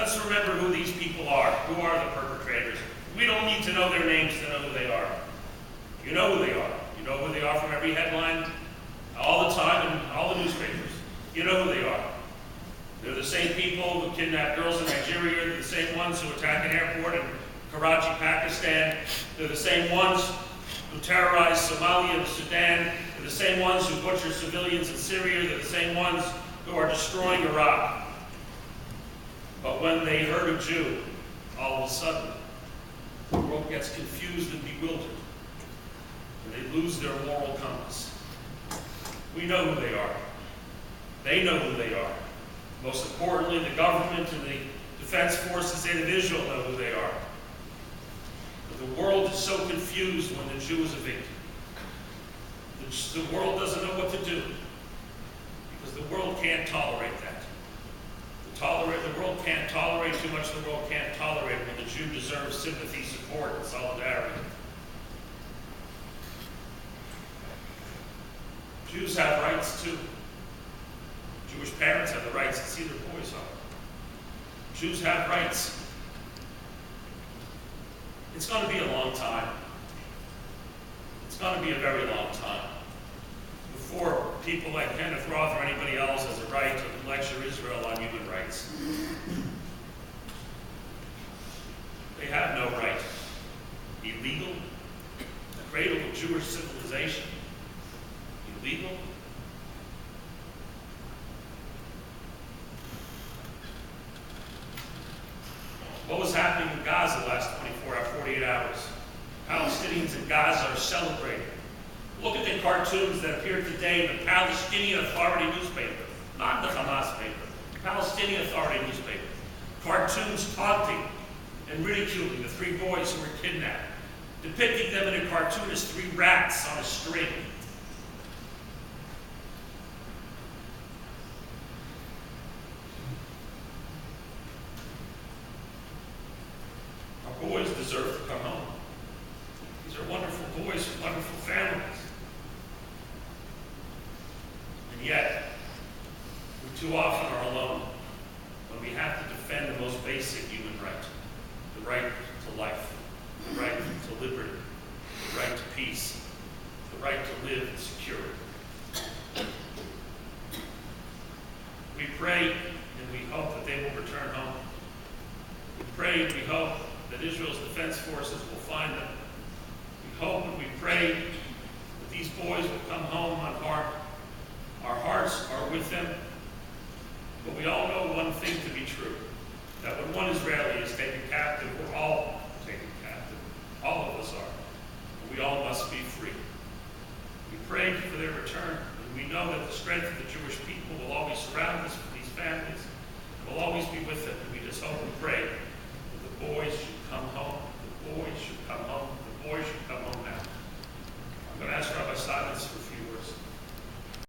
Let's remember who these people are. Who are the perpetrators? We don't need to know their names to know who they are. You know who they are. You know who they are from every headline, all the time, in all the newspapers. You know who they are. They're the same people who kidnap girls in Nigeria. They're the same ones who attack an airport in Karachi, Pakistan. They're the same ones who terrorize Somalia and Sudan. They're the same ones who butcher civilians in Syria. They're the same ones who are destroying Iraq. But when they hurt a Jew, all of a sudden, the world gets confused and bewildered, and they lose their moral compass. We know who they are. They know who they are. Most importantly, the government and the defense forces in Israel know who they are. But the world is so confused when the Jew is a victim. The world doesn't know what to do, because the world can't tolerate that. The world can't tolerate too much. The world can't tolerate when the Jew deserves sympathy, support, and solidarity. Jews have rights too. Jewish parents have the rights to see their boys home. Jews have rights. It's going to be a long time. It's going to be a very long time before people like Kenneth Roth or anybody else has a right to lecture Israel on human rights. They have no right. Illegal. The cradle of Jewish civilization. Illegal. What was happening in Gaza the last 48 hours? Palestinians in Gaza are celebrating. Look at the cartoons that appeared today in the Palestinian Authority newspaper, not the Hamas paper, the Palestinian Authority newspaper. Cartoons taunting and ridiculing the 3 boys who were kidnapped, depicting them in a cartoon as 3 rats on a string. Our boys deserve to come home. These are wonderful boys from wonderful families. And yet, we too often are alone when we have to defend the most basic human right, the right to life, the right to liberty, the right to peace, the right to live in security. We pray and we hope that they will return home. We pray and we hope that Israel's defense forces will find them. We hope and we pray that these boys will come home unharmed. Our hearts are with them, but we all know one thing to be true, that when one Israeli is taken captive, we're all taken captive. All of us are. And we all must be free. We pray for their return, and we know that the strength of the Jewish people